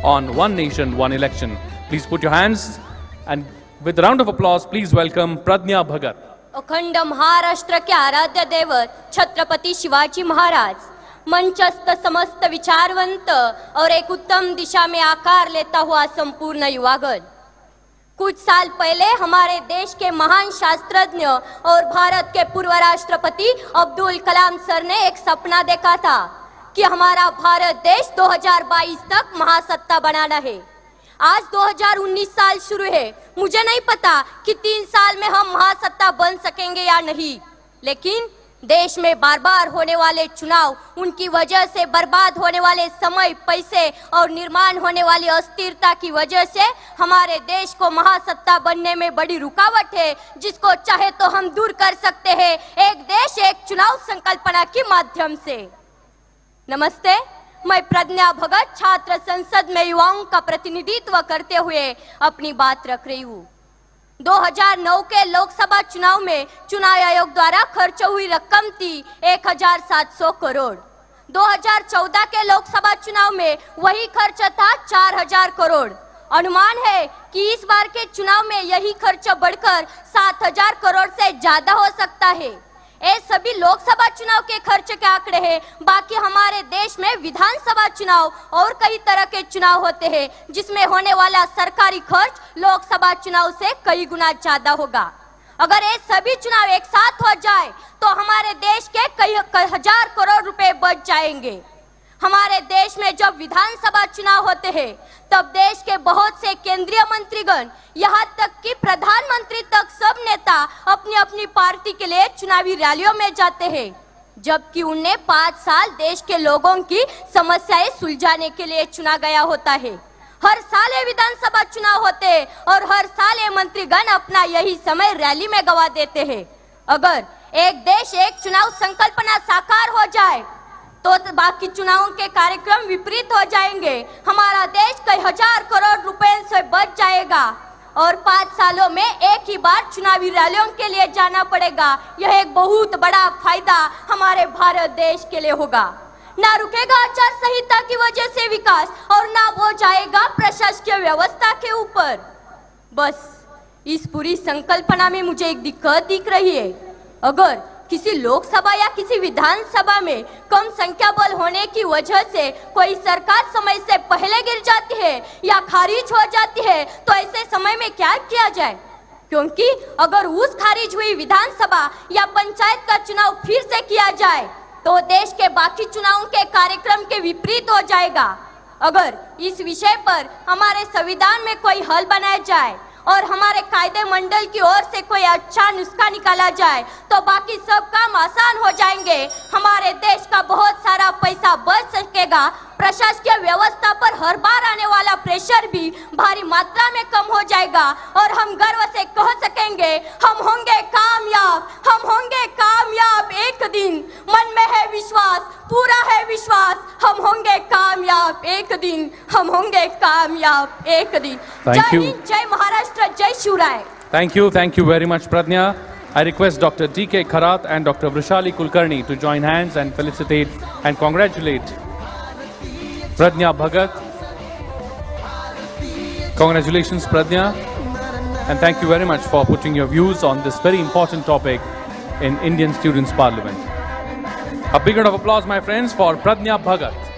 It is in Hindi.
on One Nation, One Election. Please put your hands and with a round of applause, please welcome Pradnya Bhagat. अखंड महाराष्ट्र के आराध्य दैवत छत्रपति शिवाजी महाराज, मंचस्थ समस्त विचारवंत और एक उत्तम दिशा में आकार लेता हुआ संपूर्ण युवागण। कुछ साल पहले हमारे देश के महान शास्त्रज्ञ और भारत के पूर्व राष्ट्रपति अब्दुल कलाम सर ने एक सपना देखा था कि हमारा भारत देश 2022 तक महासत्ता बनाना है। आज 2019 साल शुरू है। मुझे नहीं पता कि 3 साल में हम महासत्ता बन सकेंगे या नहीं, लेकिन देश में बार बार होने वाले चुनाव, उनकी वजह से बर्बाद होने वाले समय, पैसे और निर्माण होने वाली अस्थिरता की वजह से हमारे देश को महासत्ता बनने में बड़ी रुकावट है, जिसको चाहे तो हम दूर कर सकते हैं एक देश एक चुनाव संकल्पना के माध्यम से। नमस्ते, मैं प्रज्ञा भगत छात्र संसद में युवाओं का प्रतिनिधित्व करते हुए अपनी बात रख रही हूँ। 2009 के लोकसभा चुनाव में चुनाव आयोग द्वारा खर्च हुई रकम थी 1700 करोड़। 2014 के लोकसभा चुनाव में वही खर्च था 4000 करोड़। अनुमान है कि इस बार के चुनाव में यही खर्च बढ़कर 7000 करोड़ से ज्यादा हो सकता है। ये सभी लोकसभा चुनाव के खर्च के आंकड़े हैं। बाकी हमारे देश में विधानसभा चुनाव और कई तरह के चुनाव होते हैं, जिसमें होने वाला सरकारी खर्च लोकसभा चुनाव से कई गुना ज्यादा होगा। अगर ये सभी चुनाव एक साथ हो जाए तो हमारे देश के कई हजार करोड़ रुपए बच जाएंगे। हमारे देश में जब विधानसभा चुनाव होते हैं तब देश के बहुत से केंद्रीय मंत्रीगण, यहाँ तक कि प्रधानमंत्री तक, सब नेता अपनी अपनी पार्टी के लिए चुनावी रैलियों में जाते हैं, जबकि उन्हें 5 साल देश के लोगों की समस्याएं सुलझाने के लिए चुना गया होता है। हर साल ये विधानसभा चुनाव होते हैं और हर साल ये मंत्रीगण अपना यही समय रैली में गवा देते हैं। अगर एक देश एक चुनाव संकल्पना साकार हो जाए तो बाकी चुनावों के कार्यक्रम विपरीत हो जाएंगे। हमारा देश कई हजार करोड़ रुपए से बच जाएगा और 5 सालों में एक ही बार चुनावी रैलियों के लिए जाना पड़ेगा। यह एक बहुत बड़ा फायदा हमारे भारत देश के लिए होगा। ना रुकेगा आचार संहिता की वजह से विकास और ना वो जाएगा प्रशासकीय व्यवस्था के ऊपर। बस इस पूरी संकल्पना में मुझे एक दिक्कत दिख रही है। अगर किसी लोकसभा या किसी विधानसभा में कम संख्या बल होने की वजह से कोई सरकार समय से पहले गिर जाती है या खारिज हो जाती है तो ऐसे समय में क्या किया जाए? क्योंकि अगर उस खारिज हुई विधानसभा या पंचायत का चुनाव फिर से किया जाए तो देश के बाकी चुनावों के कार्यक्रम के विपरीत हो जाएगा। अगर इस विषय पर हमारे संविधान में कोई हल बनाया जाए और हमारे कायदे मंडल की ओर से कोई अच्छा नुस्खा निकाला जाए तो बाकी सब काम आसान हो जाएंगे। हमारे देश का बहुत सारा पैसा बच सकेगा। प्रशासकीय व्यवस्था पर हर बार आने वाला प्रेशर भी भारी मात्रा में कम हो जाएगा और हम गर्व से कह सकेंगे, हम होंगे कामयाब, हम होंगे कामयाब एक दिन। मन में है विश्वास, पूरा है विश्वास, हम होंगे कामयाब एक दिन, हम होंगे कामयाब एक दिन। जय हिंद, जय महाराष्ट्र, जय Shivrai. Thank you very much, Pradnya. I request Dr. D.K. Kharath and Dr. Vrishali Kulkarni to join hands and felicitate and congratulate Pradnya Bhagat. Congratulations, Pradnya, and thank you very much for putting your views on this very important topic in Indian Students' Parliament. A big round of applause, my friends, for Pradnya Bhagat.